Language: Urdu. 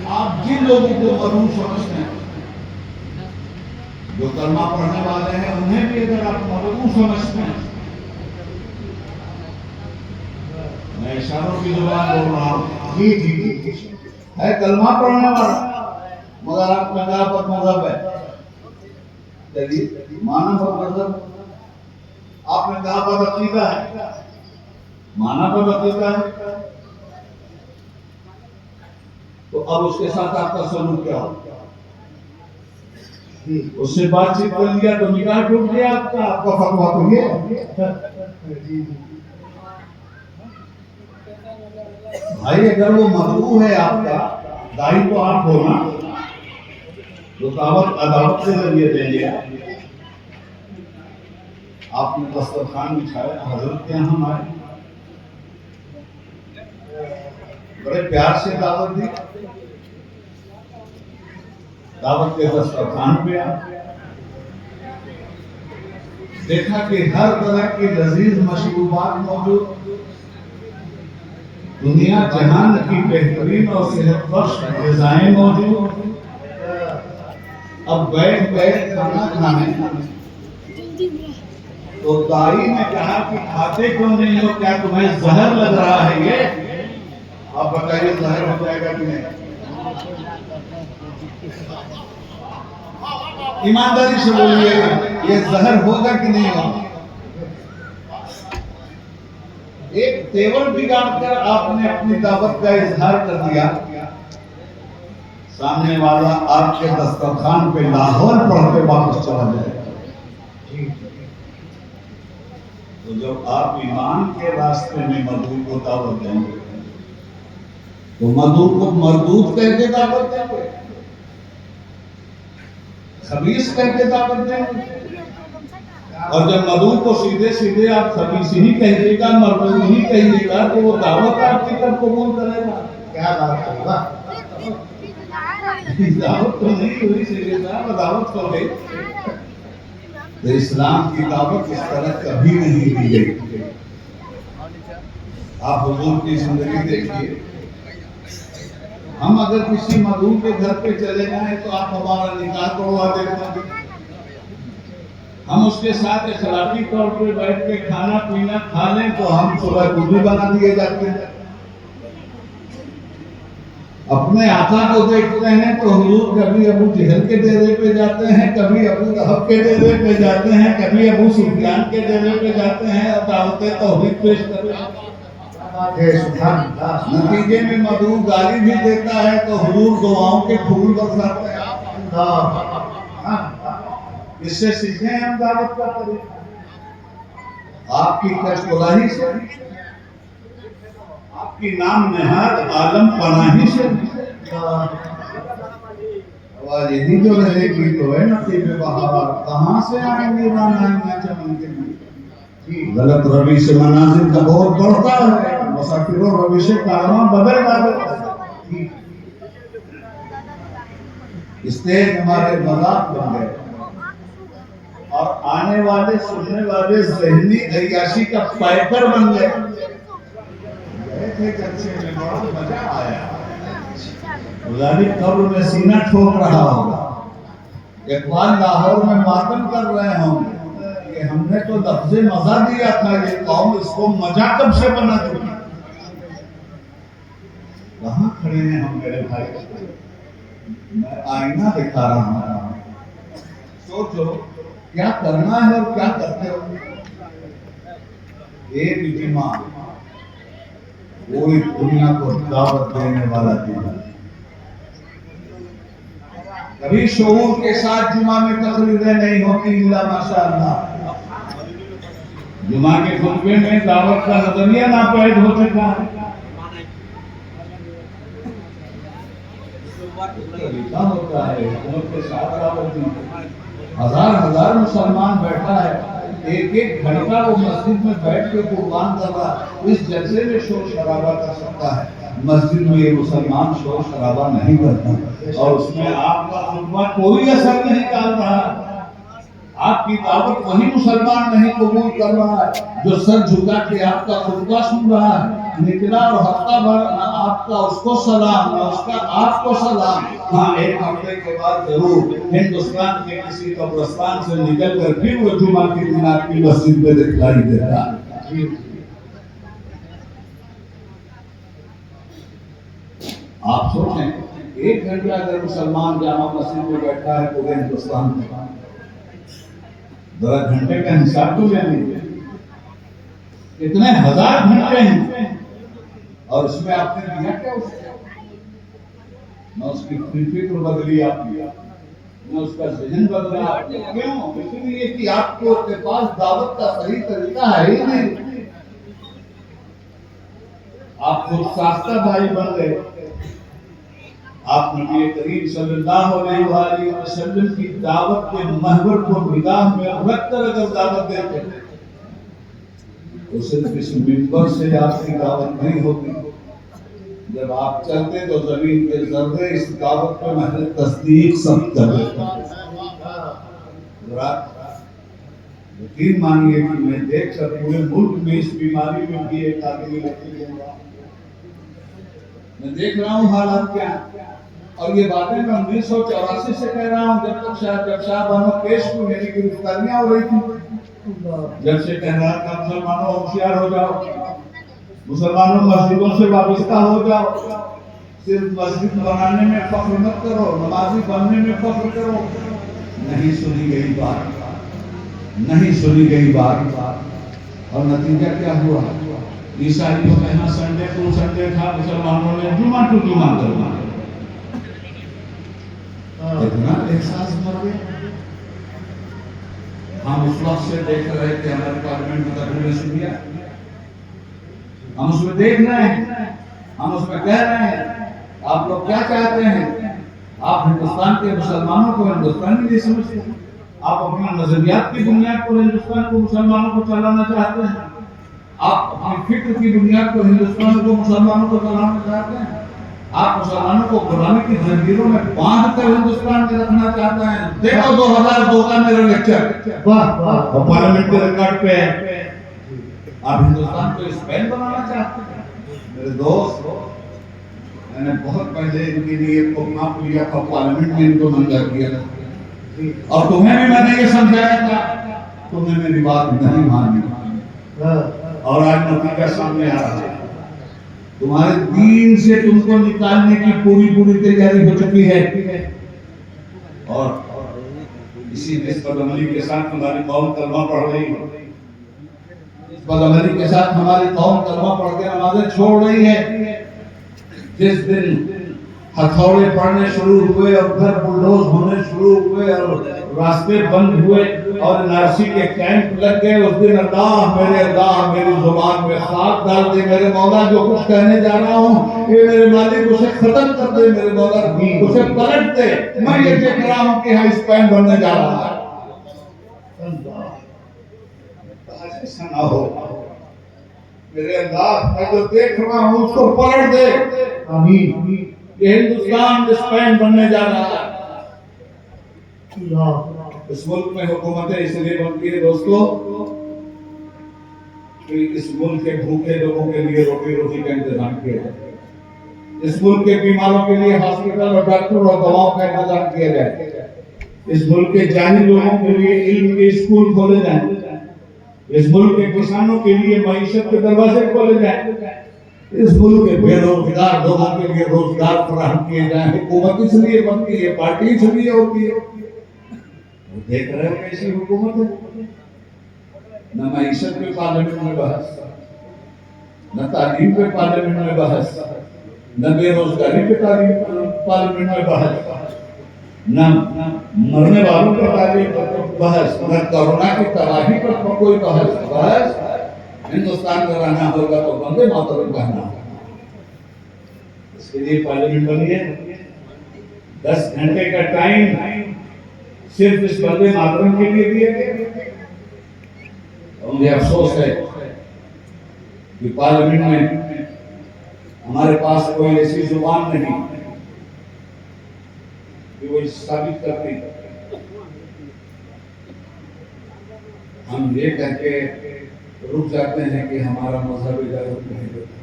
آپ جن لوگوں کو مدعو سمجھتے ہیں، جو کلمہ پڑھنے والے ہیں، انہیں بھی اگر آپ مدعو سمجھتے ہیں، میں اشاروں کی زبان بول رہا ہوں، جی جی جی ہے کلمہ پڑھنے والا، مگر آپ کا کیا پر مذہب ہے؟ چلیے مانا پر مذہب، آپ نے کہا پر عقیدہ ہے، مانا پر عقیدہ ہے، تو اب اس کے ساتھ آپ کا سلوک کیا ہو؟ اس سے بات چیت کر لیا تو نکاح ٹوٹ گیا آپ کا فتویٰ تو یہ بھائی اگر وہ مدعو ہے آپ کا، داعی تو آپ ہو نا، جو دعوت عدالت کے ذریعے دیں گے، آپ نے دسترخوان بچھایا، حضرت کے یہاں آئے، بڑے پیار سے دعوت دی، دعوت کے دسترخوان پہ دیکھا کہ ہر طرح کی لذیذ مشروبات موجود، دنیا جہان کی بہترین اور صحت بخش غذائیں موجود، اب بیٹھ بیٹھ کھانا کھانے، تو دائی نے کہا کہ کھاتے کیوں نہیں ہو، کیا تمہیں زہر لگ رہا ہے یہ؟ آپ بتائیے زہر ہو جائے گا کہ نہیں؟ ایمانداری سے بولیے یہ زہر ہوگا کہ نہیں ہوگا؟ ایک تیور بگاڑ کر آپ نے اپنی دعوت کا اظہار کر دیا، سامنے والا آپ کے دسترخوان پہ لاہور پڑھ کے واپس چلا جائے۔ تو جب آپ ایمان کے راستے میں مدعو کو دعوت دیں گے تو مدعو کو مردود کہہ کے دعوت دیں گے، خبیث کہہ کے دعوت دیں گے، اور جب مدعو کو سیدھے سیدھے آپ خبیث ہی کہیے گا، مردود ہی کہیے گا، تو وہ دعوت آپ کی کب قبول کرے گا؟ کیا بات ہوگا؟ دعوت تو نہیں ہوئی سیدھے صاحب، دعوت ہو گئی۔ تو اسلام کی دعوت اس طرح کبھی نہیں دی گئی۔ آپ حضور کی زندگی دیکھیے، ہم اگر کسی مدعو کے گھر پہ چلے جائیں تو آپ ہمارا نکاح توڑوا دیتے ہیں، ہم اس کے ساتھ اخلاقی طور پہ بیٹھ کے کھانا پینا کھا لیں تو ہم صبح کبھی بنا دیے جاتے ہیں، اپنے آقا کو دیکھتے ہیں تو حضور کبھی ابو جہل کے ڈیرے پہ جاتے ہیں، کبھی ابو لہب کے ڈیرے پہ جاتے ہیں، کبھی ابو سفیان کے ڈیرے پہ جاتے ہیں اور دعوت توحید پیش کرتے ہیں۔ نتیجے میں مدعو گالی بھی دیتا ہے تو حضور دعاؤں کے پھول برساتے ہیں۔ اس سے سیکھیں ہم دعوت کا طریقہ، آپ کی کچکلاہی سے، آپ کی نام نہاد عالم پناہی سے، آواز یہی جو رہے گی تو ہے نصیب بہار، کہاں سے آئیں گے رانائیں چمن کے لیے؟ غلط روی سے منازل کا بہت بڑھتا ہے، مسافر و روی سے کارواں بدل جاتے، اسٹیج ہمارے مذاق بن گئے اور آنے والے سننے والے ذہنی عیاشی کا پیکر بن گئے۔ گئے تھے جلسے میں بڑا مزہ آیا، غازی قبر میں سینہ ٹھوک رہا ہوگا، اقبال لاہور میں ماتم کر رہے ہوں گے کہ ہم نے تو لفظ مزہ دیا تھا، یہ قوم اس کو مزہ کب سے بنا دی۔ کہاں کھڑے ہیں ہم میرے بھائی؟ میں آئینہ دکھا رہا ہوں، سوچو کیا کرنا ہے اور کیا کرتے ہو۔ ایک اجتماع کوئی دنیا کو دعوت دینے والا دن، کبھی شعور کے ساتھ جمعہ میں تقریریں نہیں ہوتی الا ماشاءاللہ، جمعہ کے خطبے میں دعوت کا نظریہ ناپید ہو چکا ہے۔ طریقہ ہوتا ہے حکومت کے ساتھ دعوت دی، ہزار مسلمان بیٹھا ہے، ایک ایک گھنٹہ وہ مسجد میں بیٹھ کے قربان کر رہا ہے، اس جلسے میں شور شرابہ کر سکتا ہے، مسجد میں یہ مسلمان شور شرابہ نہیں کرتا اور اس میں آپ کا خطبہ کوئی اثر نہیں ڈال رہا، آپ کی دعوت وہی مسلمان نہیں قبول کر رہا ہے جو سر جھکا کے آپ کا خطبہ سن رہا ہے، نکلا اور ہفتہ بھر نہ آپ کا اس کو سلام نہ اس کا آپ کو سلام. ہاں ایک ہفتے کے بعد ضرور ہندوستان کے کسی قبرستان سے نکل کر پھر وہ جمعہ کے دن آپ کی مسجد میں دکھلائی دیتا. آپ سوچیں ایک گھنٹہ اگر مسلمان جامع مسجد میں بیٹھا ہے پورے ہندوستان میں، ذرا گھنٹے کا حساب تو لیں، اتنے ہزار گھنٹے ہیں، اور اس میں آپ نے دیا کیا اس کو؟ نہ اس کی فکر بدلی آپ کی، نہ اس کا ذہن بدلا آپ نے. کیوں؟ اس لیے کہ آپ کے پاس دعوت کا صحیح طریقہ ہے ہی نہیں. آپ خود ساختہ بھائی بن گئے. آپ نبی کریم صلی اللہ علیہ وآلہ وسلم کی دعوت کے محور کو نگاہ میں رکھ کر اگر دعوت دیتے تو صرف اس منبر سے آپ کی دعوت نہیں ہوتی. جب آپ چلتے تو زمین کے ذرے اس دعوت پہ محض تصدیق سب کرتے. یقین مانیے کہ میں دیکھ کر پورے ملک میں اس بیماری میں بھی ایک آدمی لگتی ہے. میں دیکھ رہا ہوں حالات کیا ہیں، اور یہ باتیں میں 1984 سے کہہ رہا ہوں، جب شاہ بانو پیش کو میری گرفتاریاں ہو رہی تھی. جب سے کہہ رہا تھا مسلمانوں ہوشیار ہو جاؤ، مسلمانوں مسجدوں سے وابستہ ہو جاؤ، صرف مسجد بنانے میں فخر مت کرو، نمازی بننے میں فخر کرو. نہیں سنی گئی بات، نہیں سنی گئی بات. اور نتیجہ کیا ہوا؟ عیسائیوں کے یہاں سنڈے ٹو سنڈے تھا، مسلمانوں نے جمعہ ٹو جمعہ کرنا. اتنا احساس مر گیا. ہم اس وقت سے دیکھ رہے تھے ہمارے پارلیمنٹ میں تقریر سنیا، ہم اس میں دیکھ رہے ہیں، ہم اس میں کہہ رہے ہیں آپ لوگ کیا چاہتے ہیں. آپ ہندوستان کے مسلمانوں کو ہندوستانی نہیں سمجھتے، آپ اپنا نظریات کی بنیاد پر ہندوستان کو مسلمانوں کو چلانا چاہتے ہیں، آپ اپنی فکر کی بنیاد پر ہندوستان کو مسلمانوں کو چلانا چاہتے ہیں، آپ مسلمانوں کو غلامی کی زنجیروں میں باندھ کر ہندوستان میں رکھنا چاہتے ہیں. دیکھو 2002 کا میرا لیکچر وہ پارلیمنٹ کے ریکارڈ پہ ہے. آپ ہندوستان کو اسپین بنانا چاہتے ہیں. میرے دوست، میں نے بہت پہلے ان کے لیے ایک ماپ لیا تھا، پارلیمنٹ میں ان کو ننگا کیا تھا، اور تمہیں بھی میں نے یہ سمجھایا تھا، تم نے میری بات نہیں مانی، اور آج نتیجہ سامنے آ رہا ہے. تمہارے دین سے تم کو نکالنے کی پوری تیاری ہو چکی ہے. اور اسی نسبت عملی کے ساتھ ہماری قوم کلمہ پڑھ رہی ہے، نسبت عملی کے ساتھ ہماری قوم کلمہ پڑھ کے نمازیں چھوڑ رہی ہے. جس دن ہتھوڑے پڑنے شروع ہوئے اور گھر بلڈوز ہونے شروع ہوئے اور راستے بند ہوئے اور نارسی کے کیمپ لگ گئے، اس دن اللہ میری زبان میں خاک ڈال دے. میرے مولا جو کچھ کہنے جا رہا ہوں، یہ میرے مالک اسے ختم کر دے، میرے مولا اسے پلٹ دے. میں یہ دیکھ رہا ہوں کہ ہاں اسپین بننے جا رہا ہے. ایسا نہ ہو میرے اللہ، میں جو دیکھ رہا ہوں اس کو پلٹ دے. آمین. یہ ہندوستان اسپین بننے جا رہا ہے. اس ملک میں حکومتیں اس لیے بنتی ہے دوستو کہ اس ملک کے بھوکے لوگوں کے لیے روٹی روزی کا انتظام کیا جائے، اس ملک کے بیماروں کے لیے ہاسپٹل اور ڈاکٹر اور دواؤں کا انتظام کیا جائے، اس ملک کے جاہل لوگوں کے لیے علم کے اسکول کھولے جائیں، اس ملک کے کسانوں کے لیے معیشت کے دروازے کھولے جائیں، اس ملک کے بے روزگار لوگوں کے لیے روزگار فراہم کیے جائیں. حکومت اس لیے بنتی ہے، پارٹی اس لیے ہوتی ہے. دیکھ رہے ہو کیسی حکومت ہے؟ نہ معیشت پہ پارلیمنٹ میں بحث، نہ تعلیم پہ پارلیمنٹ میں بحث، نہ بے روزگاری پہ پارلیمنٹ میں بحث، نہ مرنے والوں پہ تعلیم بحث، نہ کورونا کی تباہی پر کوئی بحث. ہندوستان میں رہنا ہوگا تو بندے ماترم کہنا ہوگا. اس کے لیے پارلیمنٹ بنی ہے. 10 گھنٹے کا ٹائم صرف اس بندے ماترم کے لیے دیا گیا. مجھے افسوس ہے کہ پارلیمنٹ میں ہمارے پاس کوئی ایسی زبان نہیں کہ وہ ثابت کرتی. ہم یہ کہہ کے رک جاتے ہیں کہ ہمارا مذہب اجازت نہیں دیتا.